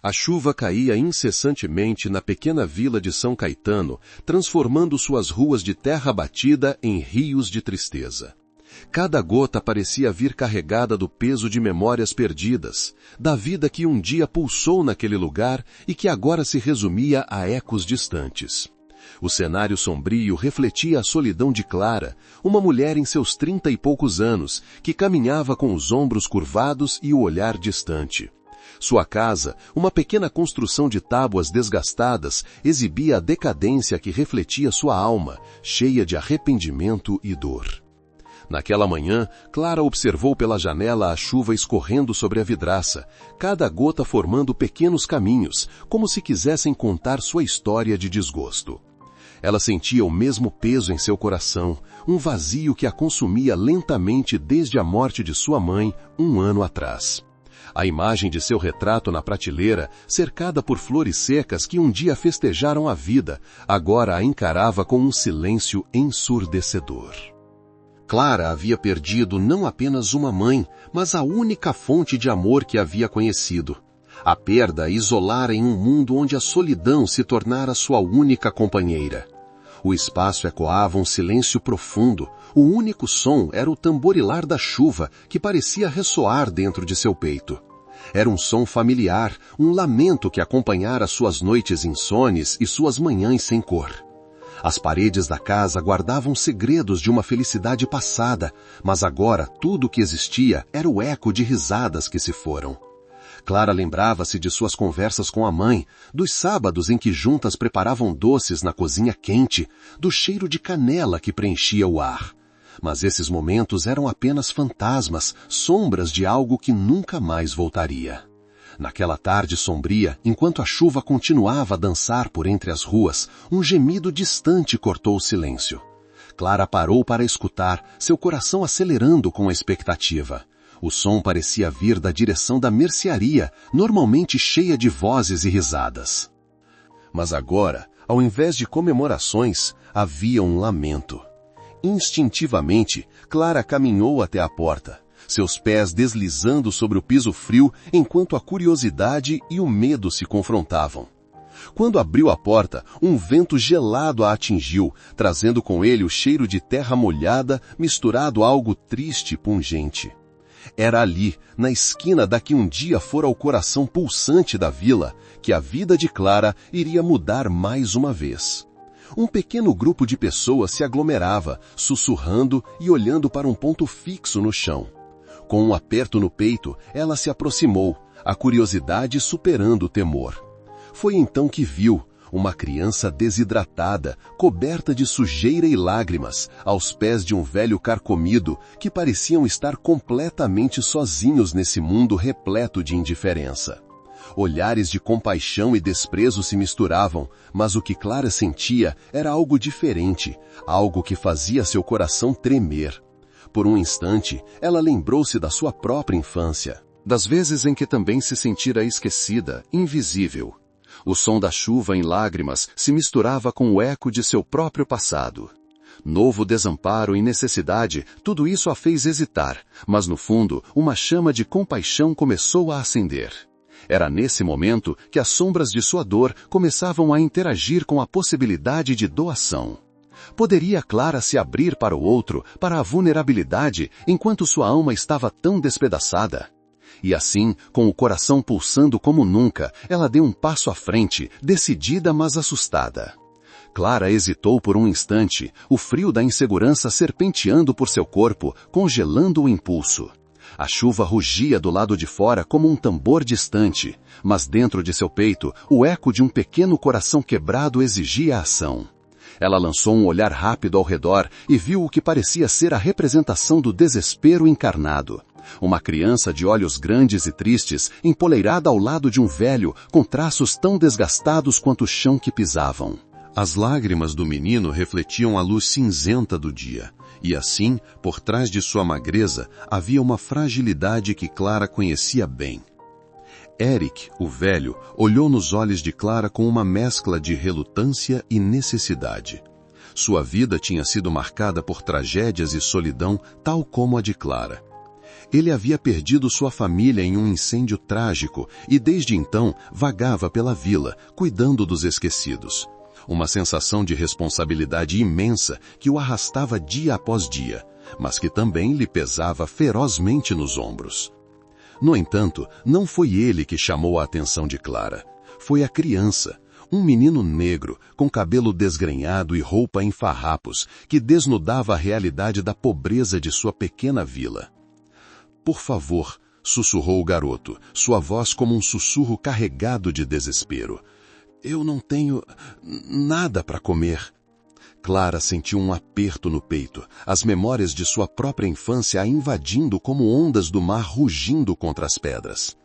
A chuva caía incessantemente na pequena vila de São Caetano, transformando suas ruas de terra batida em rios de tristeza. Cada gota parecia vir carregada do peso de memórias perdidas, da vida que um dia pulsou naquele lugar e que agora se resumia a ecos distantes. O cenário sombrio refletia a solidão de Clara, uma mulher em seus 30 e poucos anos, que caminhava com os ombros curvados e o olhar distante. Sua casa, uma pequena construção de tábuas desgastadas, exibia a decadência que refletia sua alma, cheia de arrependimento e dor. Naquela manhã, Clara observou pela janela a chuva escorrendo sobre a vidraça, cada gota formando pequenos caminhos, como se quisessem contar sua história de desgosto. Ela sentia o mesmo peso em seu coração, um vazio que a consumia lentamente desde a morte de sua mãe, 1 ano atrás. A imagem de seu retrato na prateleira, cercada por flores secas que um dia festejaram a vida, agora a encarava com um silêncio ensurdecedor. Clara havia perdido não apenas uma mãe, mas a única fonte de amor que havia conhecido. A perda a isolara em um mundo onde a solidão se tornara sua única companheira. O espaço ecoava um silêncio profundo. O único som era o tamborilar da chuva, que parecia ressoar dentro de seu peito. Era um som familiar, um lamento que acompanhara suas noites insones e suas manhãs sem cor. As paredes da casa guardavam segredos de uma felicidade passada, mas agora tudo o que existia era o eco de risadas que se foram. Clara lembrava-se de suas conversas com a mãe, dos sábados em que juntas preparavam doces na cozinha quente, do cheiro de canela que preenchia o ar. Mas esses momentos eram apenas fantasmas, sombras de algo que nunca mais voltaria. Naquela tarde sombria, enquanto a chuva continuava a dançar por entre as ruas, um gemido distante cortou o silêncio. Clara parou para escutar, seu coração acelerando com a expectativa. O som parecia vir da direção da mercearia, normalmente cheia de vozes e risadas. Mas agora, ao invés de comemorações, havia um lamento. Instintivamente, Clara caminhou até a porta, seus pés deslizando sobre o piso frio enquanto a curiosidade e o medo se confrontavam. Quando abriu a porta, um vento gelado a atingiu, trazendo com ele o cheiro de terra molhada misturado a algo triste e pungente. Era ali, na esquina da que um dia fora o coração pulsante da vila, que a vida de Clara iria mudar mais uma vez. Um pequeno grupo de pessoas se aglomerava, sussurrando e olhando para um ponto fixo no chão. Com um aperto no peito, ela se aproximou, a curiosidade superando o temor. Foi então que viu uma criança desidratada, coberta de sujeira e lágrimas, aos pés de um velho carcomido, que pareciam estar completamente sozinhos nesse mundo repleto de indiferença. Olhares de compaixão e desprezo se misturavam, mas o que Clara sentia era algo diferente, algo que fazia seu coração tremer. Por um instante, ela lembrou-se da sua própria infância, das vezes em que também se sentira esquecida, invisível. O som da chuva em lágrimas se misturava com o eco de seu próprio passado. Novo desamparo e necessidade, tudo isso a fez hesitar, mas no fundo, uma chama de compaixão começou a acender. Era nesse momento que as sombras de sua dor começavam a interagir com a possibilidade de doação. Poderia Clara se abrir para o outro, para a vulnerabilidade, enquanto sua alma estava tão despedaçada? E assim, com o coração pulsando como nunca, ela deu um passo à frente, decidida mas assustada. Clara hesitou por um instante, o frio da insegurança serpenteando por seu corpo, congelando o impulso. A chuva rugia do lado de fora como um tambor distante, mas dentro de seu peito, o eco de um pequeno coração quebrado exigia ação. Ela lançou um olhar rápido ao redor e viu o que parecia ser a representação do desespero encarnado. Uma criança de olhos grandes e tristes, empoleirada ao lado de um velho, com traços tão desgastados quanto o chão que pisavam. As lágrimas do menino refletiam a luz cinzenta do dia, e assim, por trás de sua magreza, havia uma fragilidade que Clara conhecia bem. Eric, o velho, olhou nos olhos de Clara com uma mescla de relutância e necessidade. Sua vida tinha sido marcada por tragédias e solidão, tal como a de Clara. Ele havia perdido sua família em um incêndio trágico e desde então vagava pela vila, cuidando dos esquecidos. Uma sensação de responsabilidade imensa que o arrastava dia após dia, mas que também lhe pesava ferozmente nos ombros. No entanto, não foi ele que chamou a atenção de Clara. Foi a criança, um menino negro, com cabelo desgrenhado e roupa em farrapos, que desnudava a realidade da pobreza de sua pequena vila. Por favor, sussurrou o garoto, sua voz como um sussurro carregado de desespero. Eu não tenho nada para comer. Clara sentiu um aperto no peito, as memórias de sua própria infância a invadindo como ondas do mar rugindo contra as pedras.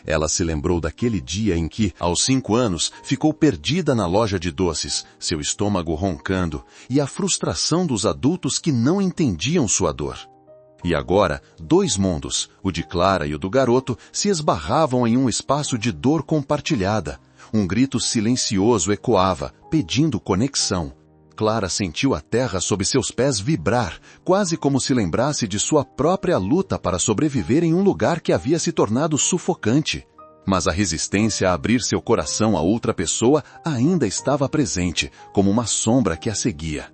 Ela se lembrou daquele dia em que, aos 5 anos, ficou perdida na loja de doces, seu estômago roncando, e a frustração dos adultos que não entendiam sua dor. E agora, 2 mundos, o de Clara e o do garoto, se esbarravam em um espaço de dor compartilhada. Um grito silencioso ecoava, pedindo conexão. Clara sentiu a terra sob seus pés vibrar, quase como se lembrasse de sua própria luta para sobreviver em um lugar que havia se tornado sufocante. Mas a resistência a abrir seu coração a outra pessoa ainda estava presente, como uma sombra que a seguia.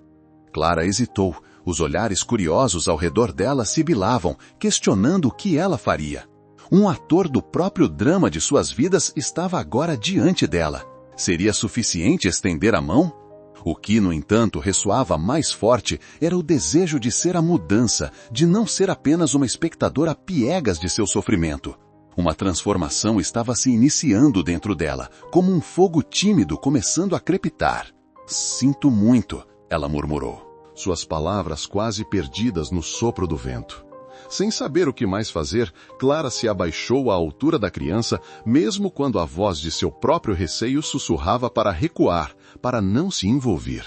Clara hesitou. Os olhares curiosos ao redor dela sibilavam, questionando o que ela faria. Um ator do próprio drama de suas vidas estava agora diante dela. Seria suficiente estender a mão? O que, no entanto, ressoava mais forte era o desejo de ser a mudança, de não ser apenas uma espectadora piegas de seu sofrimento. Uma transformação estava se iniciando dentro dela, como um fogo tímido começando a crepitar. Sinto muito, ela murmurou. Suas palavras quase perdidas no sopro do vento. Sem saber o que mais fazer, Clara se abaixou à altura da criança, mesmo quando a voz de seu próprio receio sussurrava para recuar, para não se envolver.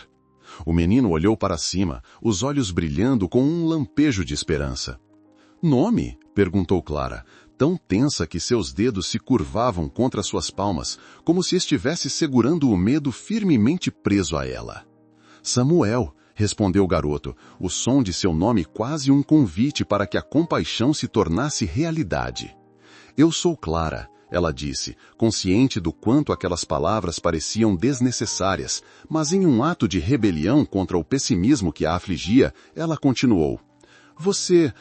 O menino olhou para cima, os olhos brilhando com um lampejo de esperança. "Nome?" perguntou Clara, tão tensa que seus dedos se curvavam contra suas palmas, como se estivesse segurando o medo firmemente preso a ela. "Samuel", respondeu o garoto, o som de seu nome quase um convite para que a compaixão se tornasse realidade. "Eu sou Clara", ela disse, consciente do quanto aquelas palavras pareciam desnecessárias, mas em um ato de rebelião contra o pessimismo que a afligia, ela continuou. Você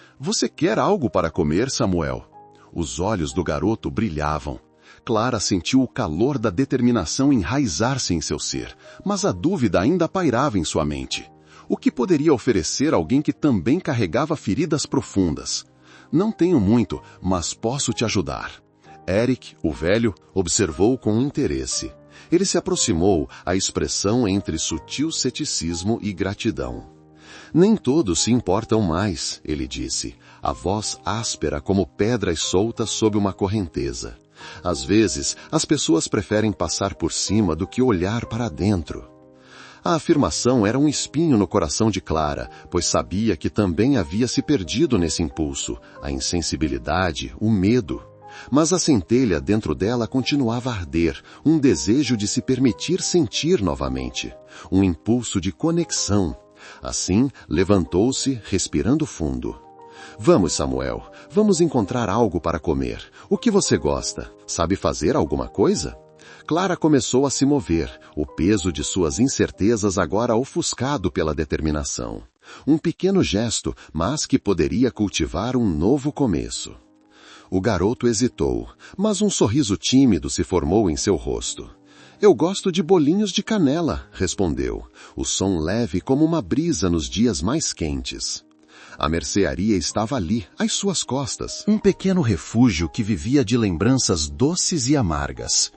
quer algo para comer, Samuel?" Os olhos do garoto brilhavam. Clara sentiu o calor da determinação enraizar-se em seu ser, mas a dúvida ainda pairava em sua mente. O que poderia oferecer alguém que também carregava feridas profundas? "Não tenho muito, mas posso te ajudar." Eric, o velho, observou com interesse. Ele se aproximou, a expressão entre sutil ceticismo e gratidão. "Nem todos se importam mais", ele disse, a voz áspera como pedras soltas sob uma correnteza. "Às vezes, as pessoas preferem passar por cima do que olhar para dentro." A afirmação era um espinho no coração de Clara, pois sabia que também havia se perdido nesse impulso, a insensibilidade, o medo. Mas a centelha dentro dela continuava a arder, um desejo de se permitir sentir novamente, um impulso de conexão. Assim, levantou-se, respirando fundo. "Vamos, Samuel, vamos encontrar algo para comer. O que você gosta? Sabe fazer alguma coisa?" Clara começou a se mover, o peso de suas incertezas agora ofuscado pela determinação. Um pequeno gesto, mas que poderia cultivar um novo começo. O garoto hesitou, mas um sorriso tímido se formou em seu rosto. "Eu gosto de bolinhos de canela", respondeu, o som leve como uma brisa nos dias mais quentes. A mercearia estava ali, às suas costas, um pequeno refúgio que vivia de lembranças doces e amargas.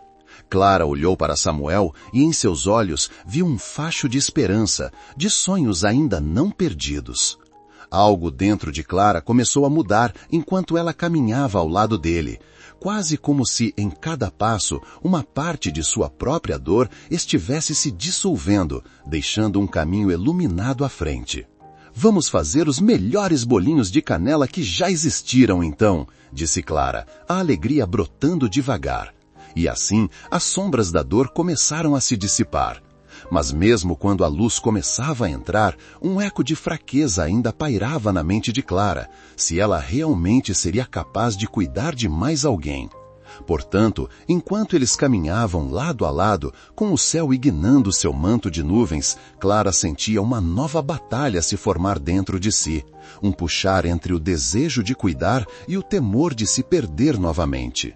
Clara olhou para Samuel e em seus olhos viu um facho de esperança, de sonhos ainda não perdidos. Algo dentro de Clara começou a mudar enquanto ela caminhava ao lado dele, quase como se, em cada passo, uma parte de sua própria dor estivesse se dissolvendo, deixando um caminho iluminado à frente. "Vamos fazer os melhores bolinhos de canela que já existiram, então", disse Clara, a alegria brotando devagar. E assim, as sombras da dor começaram a se dissipar. Mas mesmo quando a luz começava a entrar, um eco de fraqueza ainda pairava na mente de Clara, se ela realmente seria capaz de cuidar de mais alguém. Portanto, enquanto eles caminhavam lado a lado, com o céu ignando seu manto de nuvens, Clara sentia uma nova batalha se formar dentro de si, um puxar entre o desejo de cuidar e o temor de se perder novamente.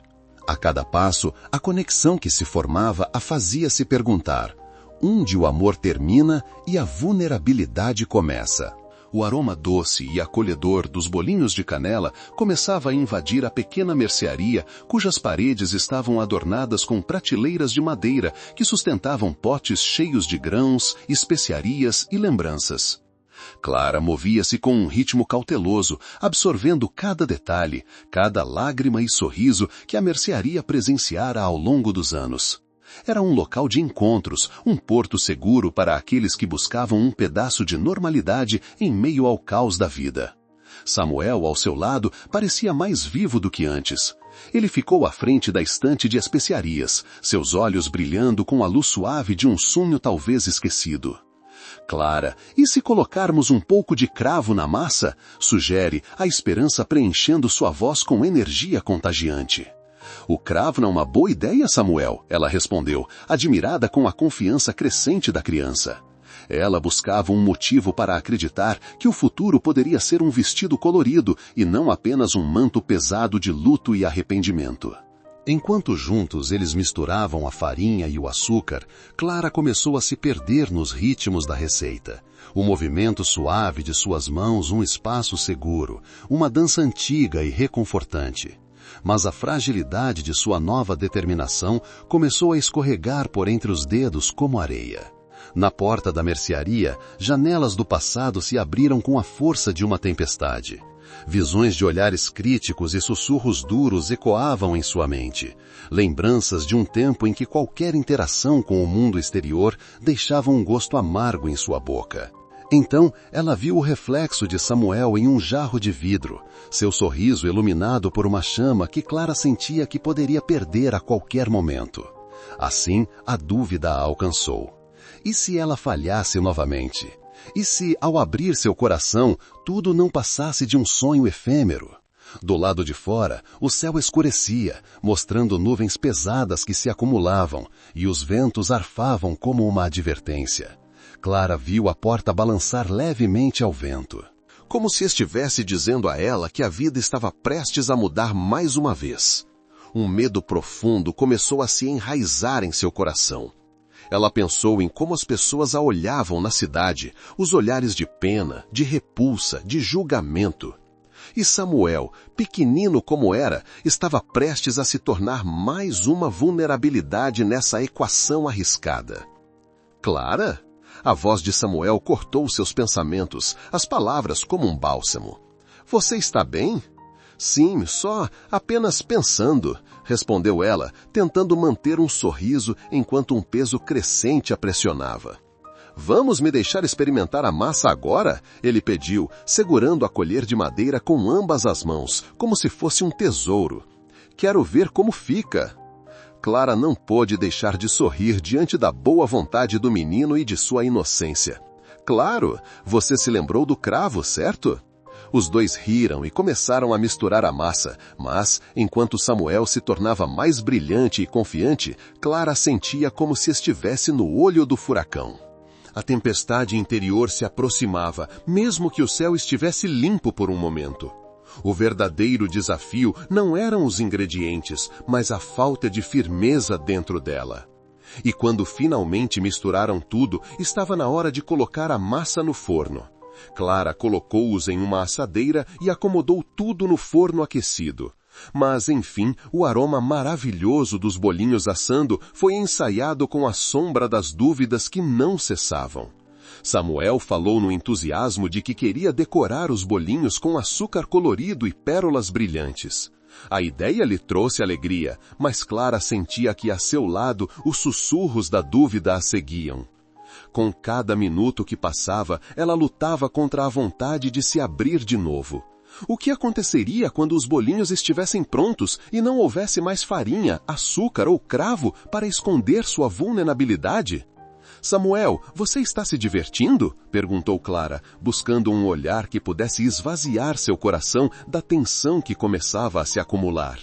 A cada passo, a conexão que se formava a fazia se perguntar: onde o amor termina e a vulnerabilidade começa? O aroma doce e acolhedor dos bolinhos de canela começava a invadir a pequena mercearia, cujas paredes estavam adornadas com prateleiras de madeira que sustentavam potes cheios de grãos, especiarias e lembranças. Clara movia-se com um ritmo cauteloso, absorvendo cada detalhe, cada lágrima e sorriso que a mercearia presenciara ao longo dos anos. Era um local de encontros, um porto seguro para aqueles que buscavam um pedaço de normalidade em meio ao caos da vida. Samuel, ao seu lado, parecia mais vivo do que antes. Ele ficou à frente da estante de especiarias, seus olhos brilhando com a luz suave de um sonho talvez esquecido. Clara, e se colocarmos um pouco de cravo na massa? Sugere, a esperança preenchendo sua voz com energia contagiante. O cravo não é uma boa ideia, Samuel, ela respondeu, admirada com a confiança crescente da criança. Ela buscava um motivo para acreditar que o futuro poderia ser um vestido colorido e não apenas um manto pesado de luto e arrependimento. Enquanto juntos eles misturavam a farinha e o açúcar, Clara começou a se perder nos ritmos da receita. O movimento suave de suas mãos, um espaço seguro, uma dança antiga e reconfortante. Mas a fragilidade de sua nova determinação começou a escorregar por entre os dedos como areia. Na porta da mercearia, janelas do passado se abriram com a força de uma tempestade. Visões de olhares críticos e sussurros duros ecoavam em sua mente. Lembranças de um tempo em que qualquer interação com o mundo exterior deixava um gosto amargo em sua boca. Então, ela viu o reflexo de Samuel em um jarro de vidro, seu sorriso iluminado por uma chama que Clara sentia que poderia perder a qualquer momento. Assim, a dúvida a alcançou. E se ela falhasse novamente? E se, ao abrir seu coração, tudo não passasse de um sonho efêmero? Do lado de fora, o céu escurecia, mostrando nuvens pesadas que se acumulavam, e os ventos arfavam como uma advertência. Clara viu a porta balançar levemente ao vento, como se estivesse dizendo a ela que a vida estava prestes a mudar mais uma vez. Um medo profundo começou a se enraizar em seu coração. Ela pensou em como as pessoas a olhavam na cidade, os olhares de pena, de repulsa, de julgamento. E Samuel, pequenino como era, estava prestes a se tornar mais uma vulnerabilidade nessa equação arriscada. Clara? A voz de Samuel cortou seus pensamentos, as palavras como um bálsamo. Você está bem? Sim, só apenas pensando, respondeu ela, tentando manter um sorriso enquanto um peso crescente a pressionava. Vamos me deixar experimentar a massa agora? Ele pediu, segurando a colher de madeira com ambas as mãos, como se fosse um tesouro. Quero ver como fica. Clara não pôde deixar de sorrir diante da boa vontade do menino e de sua inocência. Claro, você se lembrou do cravo, certo? Os dois riram e começaram a misturar a massa, mas, enquanto Samuel se tornava mais brilhante e confiante, Clara sentia como se estivesse no olho do furacão. A tempestade interior se aproximava, mesmo que o céu estivesse limpo por um momento. O verdadeiro desafio não eram os ingredientes, mas a falta de firmeza dentro dela. E quando finalmente misturaram tudo, estava na hora de colocar a massa no forno. Clara colocou-os em uma assadeira e acomodou tudo no forno aquecido. Mas, enfim, o aroma maravilhoso dos bolinhos assando foi ensaiado com a sombra das dúvidas que não cessavam. Samuel falou no entusiasmo de que queria decorar os bolinhos com açúcar colorido e pérolas brilhantes. A ideia lhe trouxe alegria, mas Clara sentia que a seu lado os sussurros da dúvida a seguiam. Com cada minuto que passava, ela lutava contra a vontade de se abrir de novo. O que aconteceria quando os bolinhos estivessem prontos e não houvesse mais farinha, açúcar ou cravo para esconder sua vulnerabilidade? Samuel, você está se divertindo? Perguntou Clara, buscando um olhar que pudesse esvaziar seu coração da tensão que começava a se acumular.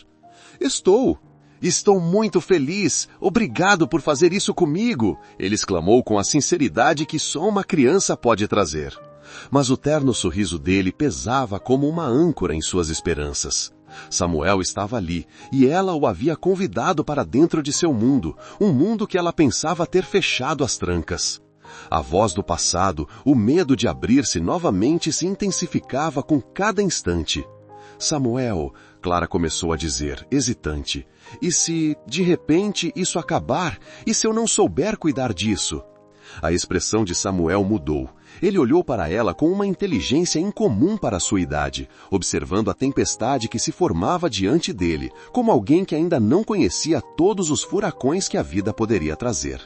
Estou. Estou muito feliz. Obrigado por fazer isso comigo, ele exclamou com a sinceridade que só uma criança pode trazer. Mas o terno sorriso dele pesava como uma âncora em suas esperanças. Samuel estava ali, e ela o havia convidado para dentro de seu mundo, um mundo que ela pensava ter fechado as trancas. A voz do passado, o medo de abrir-se novamente se intensificava com cada instante. Samuel, Clara começou a dizer, hesitante, e se, de repente, isso acabar? E se eu não souber cuidar disso? A expressão de Samuel mudou. Ele olhou para ela com uma inteligência incomum para a sua idade, observando a tempestade que se formava diante dele, como alguém que ainda não conhecia todos os furacões que a vida poderia trazer.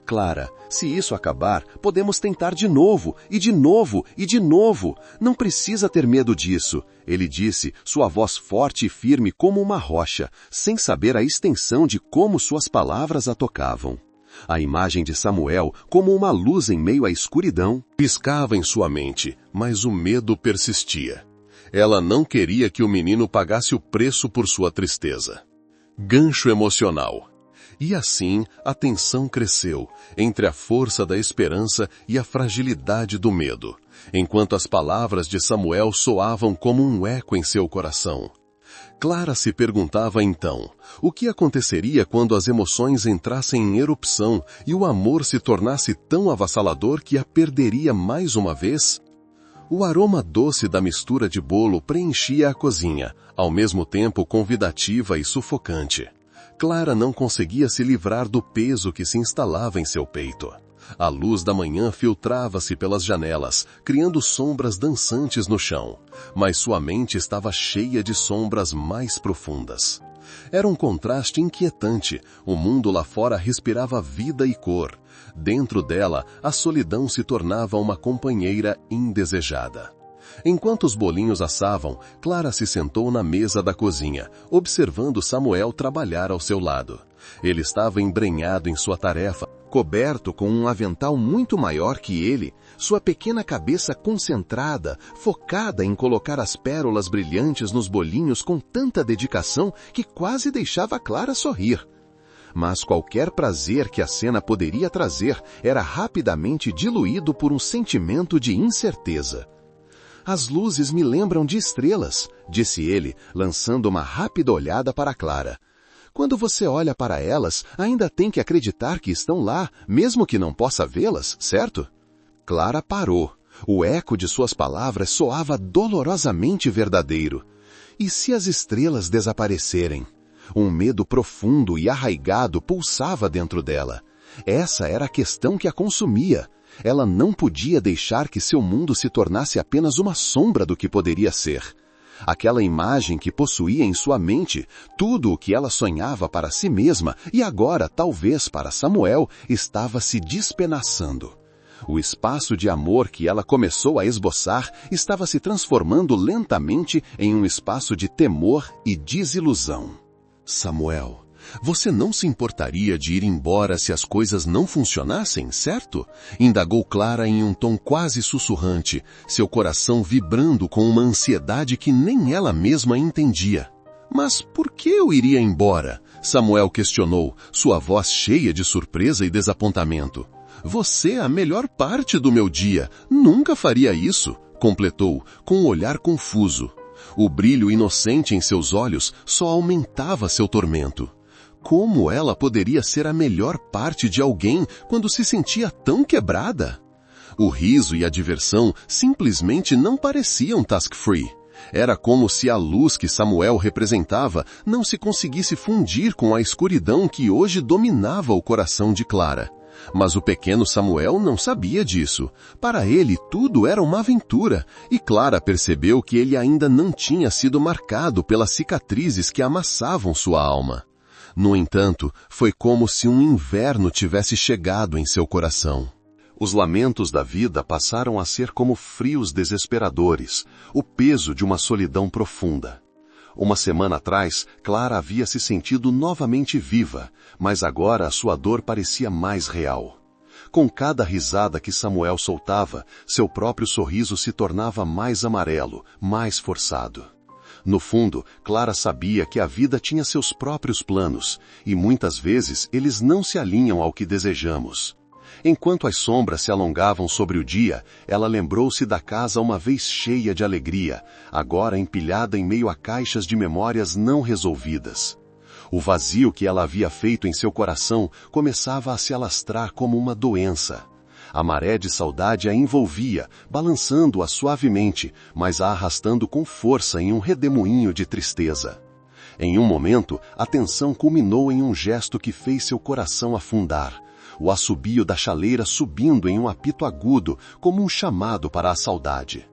Clara, se isso acabar, podemos tentar de novo, e de novo, e de novo. Não precisa ter medo disso, ele disse, sua voz forte e firme como uma rocha, sem saber a extensão de como suas palavras a tocavam. A imagem de Samuel, como uma luz em meio à escuridão, piscava em sua mente, mas o medo persistia. Ela não queria que o menino pagasse o preço por sua tristeza. Gancho emocional. E assim, a tensão cresceu, entre a força da esperança e a fragilidade do medo, enquanto as palavras de Samuel soavam como um eco em seu coração. Clara se perguntava então, o que aconteceria quando as emoções entrassem em erupção e o amor se tornasse tão avassalador que a perderia mais uma vez? O aroma doce da mistura de bolo preenchia a cozinha, ao mesmo tempo convidativa e sufocante. Clara não conseguia se livrar do peso que se instalava em seu peito. A luz da manhã filtrava-se pelas janelas, criando sombras dançantes no chão, mas sua mente estava cheia de sombras mais profundas. Era um contraste inquietante, o mundo lá fora respirava vida e cor. Dentro dela, a solidão se tornava uma companheira indesejada. Enquanto os bolinhos assavam, Clara se sentou na mesa da cozinha, observando Samuel trabalhar ao seu lado. Ele estava embrenhado em sua tarefa, coberto com um avental muito maior que ele, sua pequena cabeça concentrada, focada em colocar as pérolas brilhantes nos bolinhos com tanta dedicação que quase deixava Clara sorrir. Mas qualquer prazer que a cena poderia trazer era rapidamente diluído por um sentimento de incerteza. As luzes me lembram de estrelas, disse ele, lançando uma rápida olhada para Clara. Quando você olha para elas, ainda tem que acreditar que estão lá, mesmo que não possa vê-las, certo? Clara parou. O eco de suas palavras soava dolorosamente verdadeiro. E se as estrelas desaparecerem? Um medo profundo e arraigado pulsava dentro dela. Essa era a questão que a consumia. Ela não podia deixar que seu mundo se tornasse apenas uma sombra do que poderia ser. Aquela imagem que possuía em sua mente, tudo o que ela sonhava para si mesma e agora, talvez para Samuel, estava se despedaçando. O espaço de amor que ela começou a esboçar estava se transformando lentamente em um espaço de temor e desilusão. Samuel, você não se importaria de ir embora se as coisas não funcionassem, certo? Indagou Clara em um tom quase sussurrante, seu coração vibrando com uma ansiedade que nem ela mesma entendia. Mas por que eu iria embora? Samuel questionou, sua voz cheia de surpresa e desapontamento. Você é a melhor parte do meu dia. Nunca faria isso, completou, com um olhar confuso. O brilho inocente em seus olhos só aumentava seu tormento. Como ela poderia ser a melhor parte de alguém quando se sentia tão quebrada? O riso e a diversão simplesmente não pareciam task-free. Era como se a luz que Samuel representava não se conseguisse fundir com a escuridão que hoje dominava o coração de Clara. Mas o pequeno Samuel não sabia disso. Para ele, tudo era uma aventura, e Clara percebeu que ele ainda não tinha sido marcado pelas cicatrizes que amassavam sua alma. No entanto, foi como se um inverno tivesse chegado em seu coração. Os lamentos da vida passaram a ser como frios desesperadores, o peso de uma solidão profunda. Uma semana atrás, Clara havia se sentido novamente viva, mas agora a sua dor parecia mais real. Com cada risada que Samuel soltava, seu próprio sorriso se tornava mais amarelo, mais forçado. No fundo, Clara sabia que a vida tinha seus próprios planos, e muitas vezes eles não se alinham ao que desejamos. Enquanto as sombras se alongavam sobre o dia, ela lembrou-se da casa uma vez cheia de alegria, agora empilhada em meio a caixas de memórias não resolvidas. O vazio que ela havia feito em seu coração começava a se alastrar como uma doença. A maré de saudade a envolvia, balançando-a suavemente, mas a arrastando com força em um redemoinho de tristeza. Em um momento, a tensão culminou em um gesto que fez seu coração afundar. O assobio da chaleira subindo em um apito agudo, como um chamado para a saudade.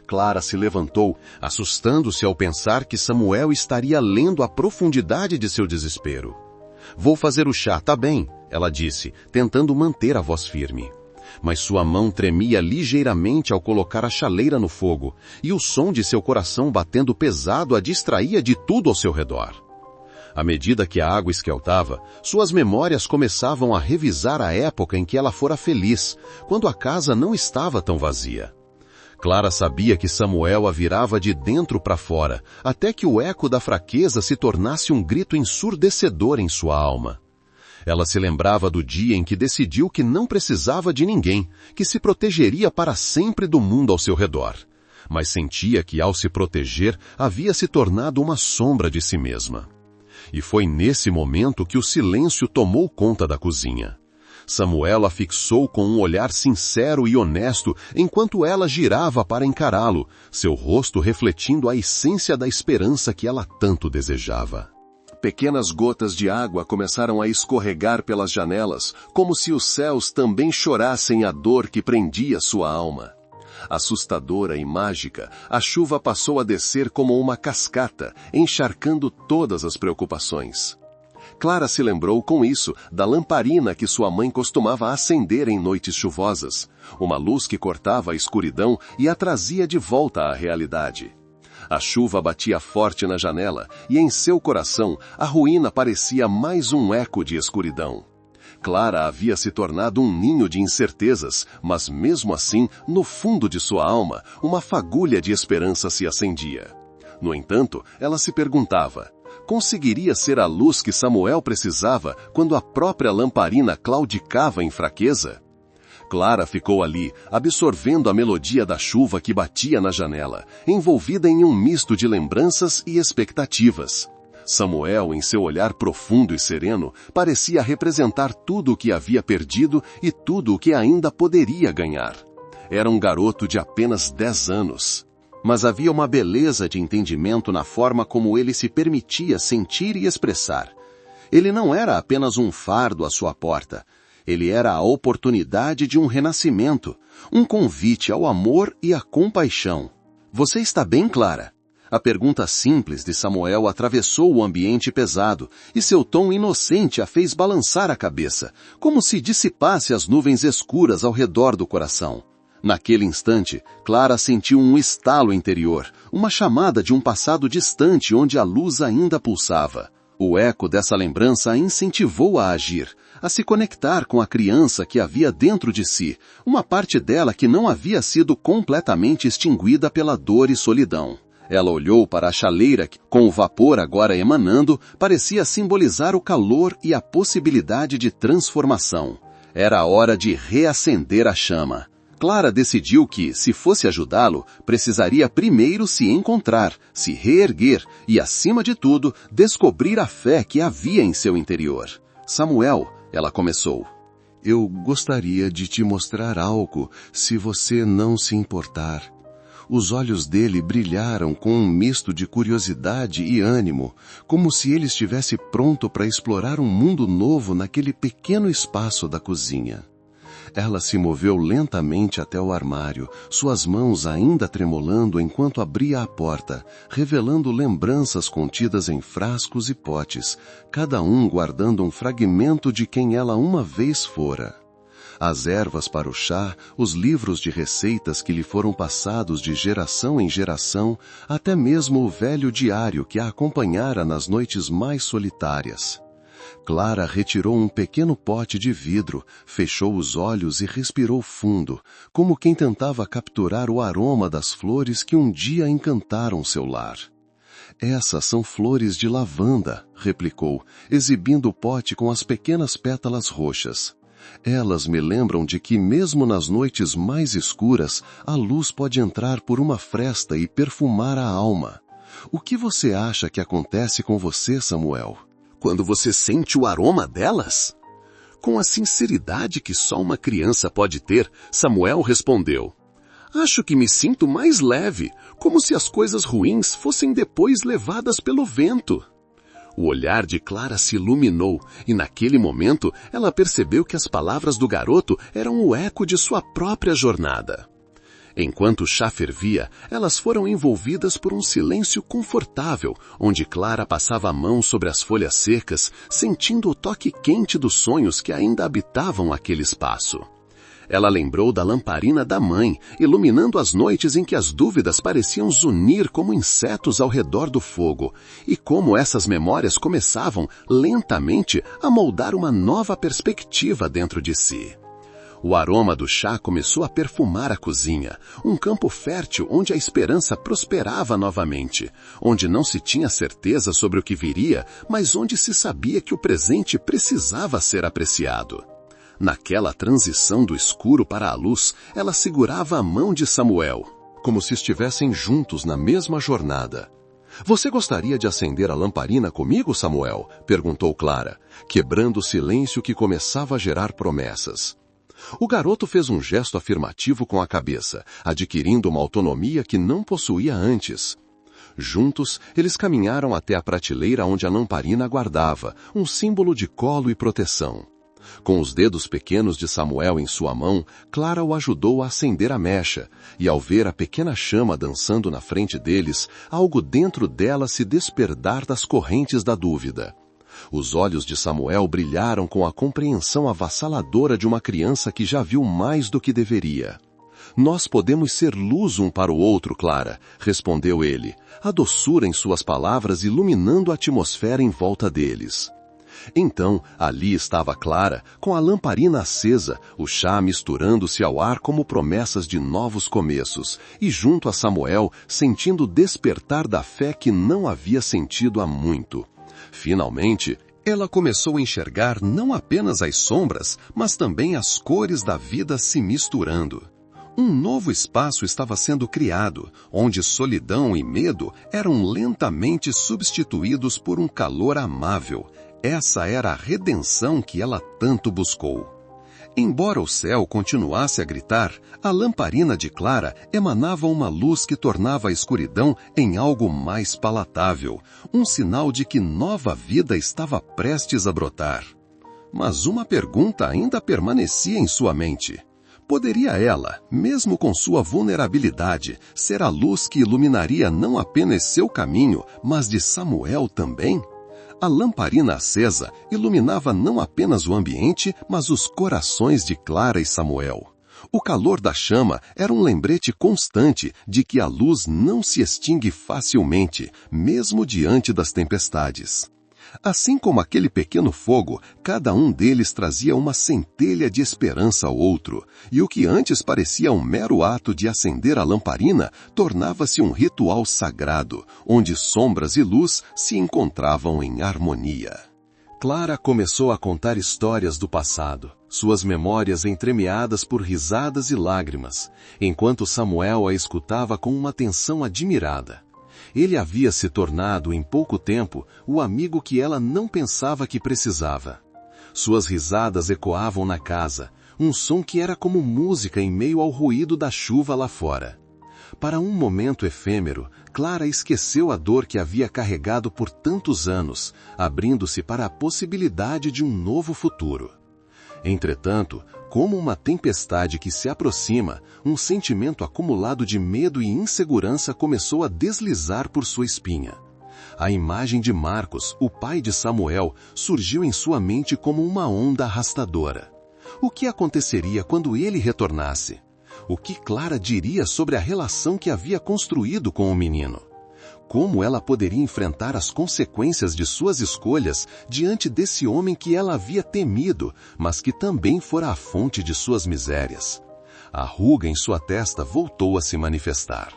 Clara se levantou, assustando-se ao pensar que Samuel estaria lendo a profundidade de seu desespero. "Vou fazer o chá, tá bem?" ela disse, tentando manter a voz firme. Mas sua mão tremia ligeiramente ao colocar a chaleira no fogo, e o som de seu coração batendo pesado a distraía de tudo ao seu redor. À medida que a água esquentava, suas memórias começavam a revisar a época em que ela fora feliz, quando a casa não estava tão vazia. Clara sabia que Samuel a virava de dentro para fora, até que o eco da fraqueza se tornasse um grito ensurdecedor em sua alma. Ela se lembrava do dia em que decidiu que não precisava de ninguém, que se protegeria para sempre do mundo ao seu redor. Mas sentia que ao se proteger havia se tornado uma sombra de si mesma. E foi nesse momento que o silêncio tomou conta da cozinha. Samuel a fixou com um olhar sincero e honesto enquanto ela girava para encará-lo, seu rosto refletindo a essência da esperança que ela tanto desejava. Pequenas gotas de água começaram a escorregar pelas janelas, como se os céus também chorassem a dor que prendia sua alma. Assustadora e mágica, a chuva passou a descer como uma cascata, encharcando todas as preocupações. Clara se lembrou com isso da lamparina que sua mãe costumava acender em noites chuvosas, uma luz que cortava a escuridão e a trazia de volta à realidade. A chuva batia forte na janela e em seu coração a ruína parecia mais um eco de escuridão. Clara havia se tornado um ninho de incertezas, mas mesmo assim, no fundo de sua alma, uma fagulha de esperança se acendia. No entanto, ela se perguntava: conseguiria ser a luz que Samuel precisava quando a própria lamparina claudicava em fraqueza? Clara ficou ali, absorvendo a melodia da chuva que batia na janela, envolvida em um misto de lembranças e expectativas. Samuel, em seu olhar profundo e sereno, parecia representar tudo o que havia perdido e tudo o que ainda poderia ganhar. Era um garoto de apenas 10 anos. Mas havia uma beleza de entendimento na forma como ele se permitia sentir e expressar. Ele não era apenas um fardo à sua porta. Ele era a oportunidade de um renascimento, um convite ao amor e à compaixão. "Você está bem, Clara?" A pergunta simples de Samuel atravessou o ambiente pesado, e seu tom inocente a fez balançar a cabeça, como se dissipasse as nuvens escuras ao redor do coração. Naquele instante, Clara sentiu um estalo interior, uma chamada de um passado distante onde a luz ainda pulsava. O eco dessa lembrança a incentivou a agir, a se conectar com a criança que havia dentro de si, uma parte dela que não havia sido completamente extinguida pela dor e solidão. Ela olhou para a chaleira que, com o vapor agora emanando, parecia simbolizar o calor e a possibilidade de transformação. Era a hora de reacender a chama. Clara decidiu que, se fosse ajudá-lo, precisaria primeiro se encontrar, se reerguer e, acima de tudo, descobrir a fé que havia em seu interior. "Samuel", ela começou, "eu gostaria de te mostrar algo, se você não se importar." Os olhos dele brilharam com um misto de curiosidade e ânimo, como se ele estivesse pronto para explorar um mundo novo naquele pequeno espaço da cozinha. Ela se moveu lentamente até o armário, suas mãos ainda tremulando enquanto abria a porta, revelando lembranças contidas em frascos e potes, cada um guardando um fragmento de quem ela uma vez fora. As ervas para o chá, os livros de receitas que lhe foram passados de geração em geração, até mesmo o velho diário que a acompanhara nas noites mais solitárias. Clara retirou um pequeno pote de vidro, fechou os olhos e respirou fundo, como quem tentava capturar o aroma das flores que um dia encantaram seu lar. Essas são flores de lavanda, replicou, exibindo o pote com as pequenas pétalas roxas. Elas me lembram de que mesmo nas noites mais escuras, a luz pode entrar por uma fresta e perfumar a alma. O que você acha que acontece com você, Samuel? Quando você sente o aroma delas? Com a sinceridade que só uma criança pode ter, Samuel respondeu: acho que me sinto mais leve, como se as coisas ruins fossem depois levadas pelo vento. O olhar de Clara se iluminou e naquele momento ela percebeu que as palavras do garoto eram o eco de sua própria jornada. Enquanto o chá fervia, elas foram envolvidas por um silêncio confortável, onde Clara passava a mão sobre as folhas secas, sentindo o toque quente dos sonhos que ainda habitavam aquele espaço. Ela lembrou da lamparina da mãe, iluminando as noites em que as dúvidas pareciam zunir como insetos ao redor do fogo, e como essas memórias começavam, lentamente, a moldar uma nova perspectiva dentro de si. O aroma do chá começou a perfumar a cozinha, um campo fértil onde a esperança prosperava novamente, onde não se tinha certeza sobre o que viria, mas onde se sabia que o presente precisava ser apreciado. Naquela transição do escuro para a luz, ela segurava a mão de Samuel, como se estivessem juntos na mesma jornada. Você gostaria de acender a lamparina comigo, Samuel? Perguntou Clara, quebrando o silêncio que começava a gerar promessas. O garoto fez um gesto afirmativo com a cabeça, adquirindo uma autonomia que não possuía antes. Juntos, eles caminharam até a prateleira onde a lamparina aguardava, um símbolo de colo e proteção. Com os dedos pequenos de Samuel em sua mão, Clara o ajudou a acender a mecha, e ao ver a pequena chama dançando na frente deles, algo dentro dela se desperdar das correntes da dúvida. Os olhos de Samuel brilharam com a compreensão avassaladora de uma criança que já viu mais do que deveria. Nós podemos ser luz um para o outro, Clara, respondeu ele, a doçura em suas palavras iluminando a atmosfera em volta deles. Então, ali estava Clara, com a lamparina acesa, o chá misturando-se ao ar como promessas de novos começos, e junto a Samuel, sentindo o despertar da fé que não havia sentido há muito. Finalmente, ela começou a enxergar não apenas as sombras, mas também as cores da vida se misturando. Um novo espaço estava sendo criado, onde solidão e medo eram lentamente substituídos por um calor amável. Essa era a redenção que ela tanto buscou. Embora o céu continuasse a gritar, a lamparina de Clara emanava uma luz que tornava a escuridão em algo mais palatável, um sinal de que nova vida estava prestes a brotar. Mas uma pergunta ainda permanecia em sua mente. Poderia ela, mesmo com sua vulnerabilidade, ser a luz que iluminaria não apenas seu caminho, mas de Samuel também? A lamparina acesa iluminava não apenas o ambiente, mas os corações de Clara e Samuel. O calor da chama era um lembrete constante de que a luz não se extingue facilmente, mesmo diante das tempestades. Assim como aquele pequeno fogo, cada um deles trazia uma centelha de esperança ao outro, e o que antes parecia um mero ato de acender a lamparina, tornava-se um ritual sagrado, onde sombras e luz se encontravam em harmonia. Clara começou a contar histórias do passado, suas memórias entremeadas por risadas e lágrimas, enquanto Samuel a escutava com uma atenção admirada. Ele havia se tornado, em pouco tempo, o amigo que ela não pensava que precisava. Suas risadas ecoavam na casa, um som que era como música em meio ao ruído da chuva lá fora. Para um momento efêmero, Clara esqueceu a dor que havia carregado por tantos anos, abrindo-se para a possibilidade de um novo futuro. Entretanto, como uma tempestade que se aproxima, um sentimento acumulado de medo e insegurança começou a deslizar por sua espinha. A imagem de Marcos, o pai de Samuel, surgiu em sua mente como uma onda arrastadora. O que aconteceria quando ele retornasse? O que Clara diria sobre a relação que havia construído com o menino? Como ela poderia enfrentar as consequências de suas escolhas diante desse homem que ela havia temido, mas que também fora a fonte de suas misérias? A ruga em sua testa voltou a se manifestar.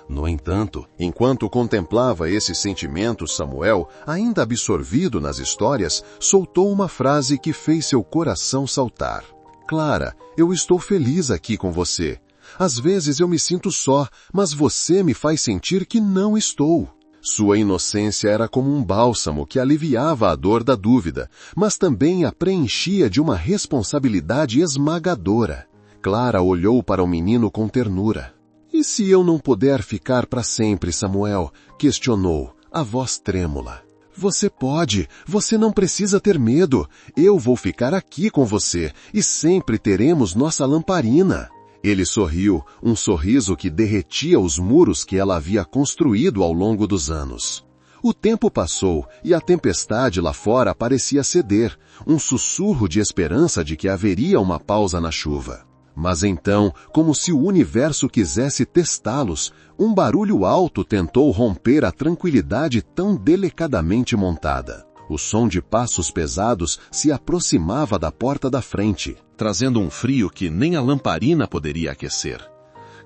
No entanto, enquanto contemplava esse sentimento, Samuel, ainda absorvido nas histórias, soltou uma frase que fez seu coração saltar. Clara, eu estou feliz aqui com você. Às vezes eu me sinto só, mas você me faz sentir que não estou. Sua inocência era como um bálsamo que aliviava a dor da dúvida, mas também a preenchia de uma responsabilidade esmagadora. Clara olhou para o menino com ternura. E se eu não puder ficar para sempre, Samuel? Questionou, a voz trêmula. Você pode, você não precisa ter medo. Eu vou ficar aqui com você e sempre teremos nossa lamparina. Ele sorriu, um sorriso que derretia os muros que ela havia construído ao longo dos anos. O tempo passou e a tempestade lá fora parecia ceder, um sussurro de esperança de que haveria uma pausa na chuva. Mas então, como se o universo quisesse testá-los, um barulho alto tentou romper a tranquilidade tão delicadamente montada. O som de passos pesados se aproximava da porta da frente, trazendo um frio que nem a lamparina poderia aquecer.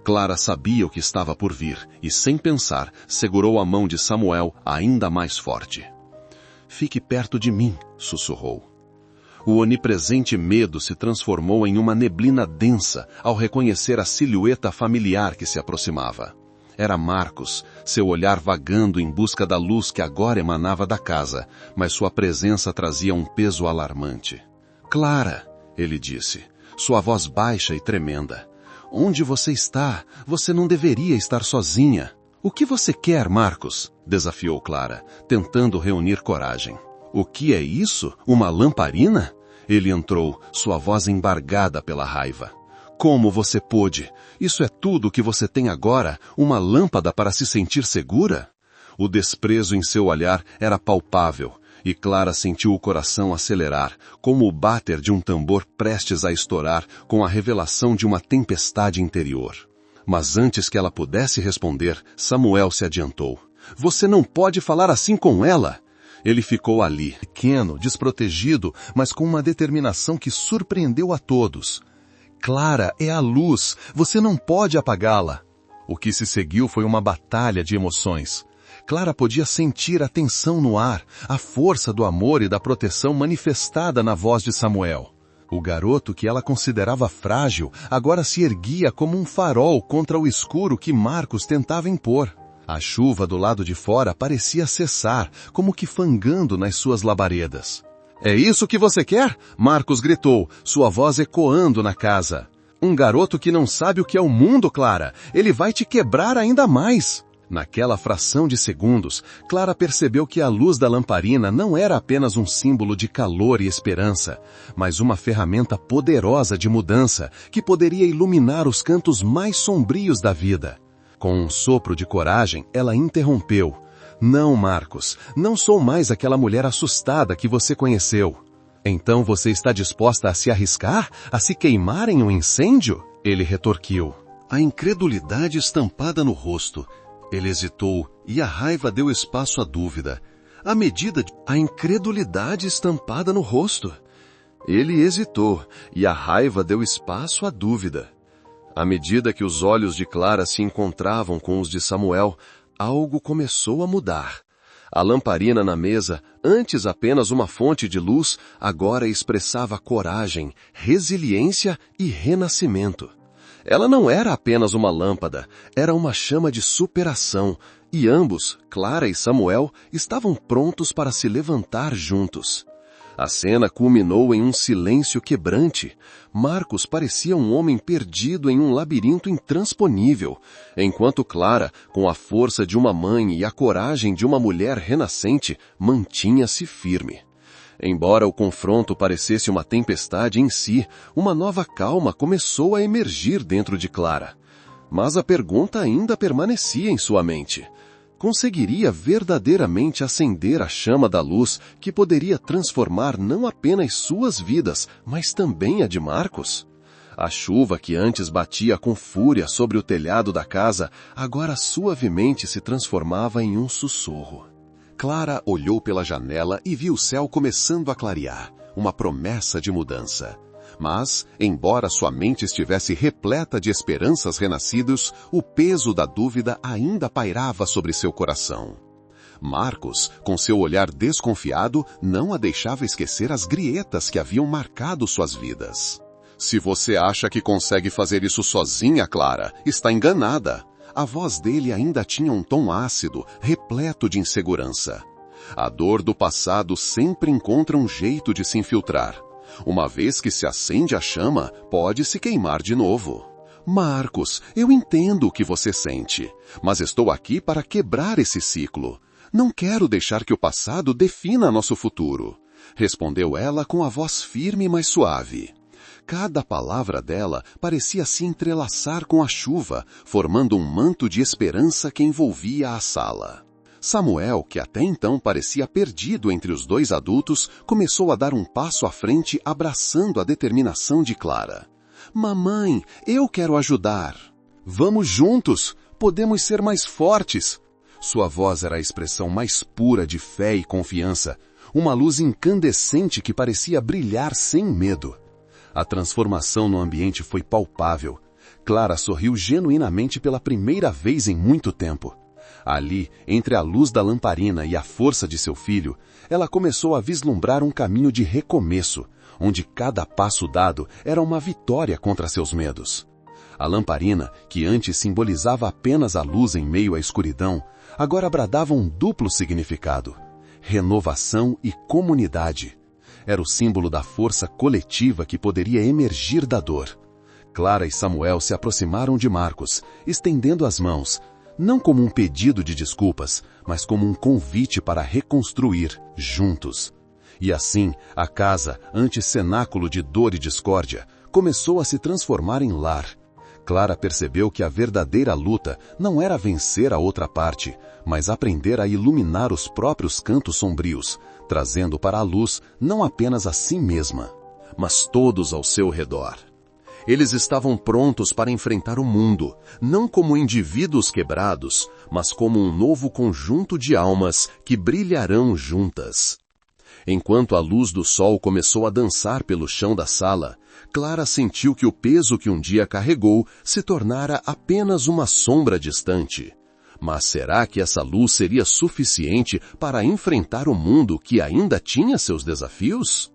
Clara sabia o que estava por vir e, sem pensar, segurou a mão de Samuel ainda mais forte. Fique perto de mim, sussurrou. O onipresente medo se transformou em uma neblina densa ao reconhecer a silhueta familiar que se aproximava. Era Marcos, seu olhar vagando em busca da luz que agora emanava da casa, mas sua presença trazia um peso alarmante. Clara, ele disse, sua voz baixa e tremenda. Onde você está? Você não deveria estar sozinha. O que você quer, Marcos? Desafiou Clara, tentando reunir coragem. O que é isso? Uma lamparina? Ele entrou, sua voz embargada pela raiva. Como você pôde? Isso é tudo o que você tem agora? Uma lâmpada para se sentir segura? O desprezo em seu olhar era palpável, e Clara sentiu o coração acelerar, como o bater de um tambor prestes a estourar com a revelação de uma tempestade interior. Mas antes que ela pudesse responder, Samuel se adiantou. Você não pode falar assim com ela! Ele ficou ali, pequeno, desprotegido, mas com uma determinação que surpreendeu a todos. Clara é a luz, você não pode apagá-la. O que se seguiu foi uma batalha de emoções. Clara podia sentir a tensão no ar, a força do amor e da proteção manifestada na voz de Samuel. O garoto que ela considerava frágil agora se erguia como um farol contra o escuro que Marcos tentava impor. A chuva do lado de fora parecia cessar, como que fangando nas suas labaredas. É isso que você quer? Marcos gritou, sua voz ecoando na casa. Um garoto que não sabe o que é o mundo, Clara. Ele vai te quebrar ainda mais. Naquela fração de segundos, Clara percebeu que a luz da lamparina não era apenas um símbolo de calor e esperança, mas uma ferramenta poderosa de mudança que poderia iluminar os cantos mais sombrios da vida. Com um sopro de coragem, ela interrompeu. Não, Marcos, não sou mais aquela mulher assustada que você conheceu. Então você está disposta a se arriscar? A se queimar em um incêndio? Ele retorquiu. A incredulidade estampada no rosto. Ele hesitou e a raiva deu espaço à dúvida. A incredulidade estampada no rosto. Ele hesitou e a raiva deu espaço à dúvida. À medida que os olhos de Clara se encontravam com os de Samuel, algo começou a mudar. A lamparina na mesa, antes apenas uma fonte de luz, agora expressava coragem, resiliência e renascimento. Ela não era apenas uma lâmpada, era uma chama de superação, e ambos, Clara e Samuel, estavam prontos para se levantar juntos. A cena culminou em um silêncio quebrante. Marcos parecia um homem perdido em um labirinto intransponível, enquanto Clara, com a força de uma mãe e a coragem de uma mulher renascente, mantinha-se firme. Embora o confronto parecesse uma tempestade em si, uma nova calma começou a emergir dentro de Clara. Mas a pergunta ainda permanecia em sua mente. Conseguiria verdadeiramente acender a chama da luz que poderia transformar não apenas suas vidas, mas também a de Marcos? A chuva que antes batia com fúria sobre o telhado da casa, agora suavemente se transformava em um sussurro. Clara olhou pela janela e viu o céu começando a clarear, uma promessa de mudança. Mas, embora sua mente estivesse repleta de esperanças renascidos, o peso da dúvida ainda pairava sobre seu coração. Marcos, com seu olhar desconfiado, não a deixava esquecer as grietas que haviam marcado suas vidas. Se você acha que consegue fazer isso sozinha, Clara, está enganada. A voz dele ainda tinha um tom ácido, repleto de insegurança. A dor do passado sempre encontra um jeito de se infiltrar. Uma vez que se acende a chama, pode se queimar de novo. Marcos, eu entendo o que você sente, mas estou aqui para quebrar esse ciclo. Não quero deixar que o passado defina nosso futuro, respondeu ela com a voz firme, mas suave. Cada palavra dela parecia se entrelaçar com a chuva, formando um manto de esperança que envolvia a sala. Samuel, que até então parecia perdido entre os dois adultos, começou a dar um passo à frente, abraçando a determinação de Clara. Mamãe, eu quero ajudar. Vamos juntos, podemos ser mais fortes. Sua voz era a expressão mais pura de fé e confiança, uma luz incandescente que parecia brilhar sem medo. A transformação no ambiente foi palpável. Clara sorriu genuinamente pela primeira vez em muito tempo. Ali, entre a luz da lamparina e a força de seu filho, ela começou a vislumbrar um caminho de recomeço, onde cada passo dado era uma vitória contra seus medos. A lamparina, que antes simbolizava apenas a luz em meio à escuridão, agora bradava um duplo significado: renovação e comunidade. Era o símbolo da força coletiva que poderia emergir da dor. Clara e Samuel se aproximaram de Marcos, estendendo as mãos, não como um pedido de desculpas, mas como um convite para reconstruir, juntos. E assim, a casa, antes cenáculo de dor e discórdia, começou a se transformar em lar. Clara percebeu que a verdadeira luta não era vencer a outra parte, mas aprender a iluminar os próprios cantos sombrios, trazendo para a luz não apenas a si mesma, mas todos ao seu redor. Eles estavam prontos para enfrentar o mundo, não como indivíduos quebrados, mas como um novo conjunto de almas que brilharão juntas. Enquanto a luz do sol começou a dançar pelo chão da sala, Clara sentiu que o peso que um dia carregou se tornara apenas uma sombra distante. Mas será que essa luz seria suficiente para enfrentar o mundo que ainda tinha seus desafios?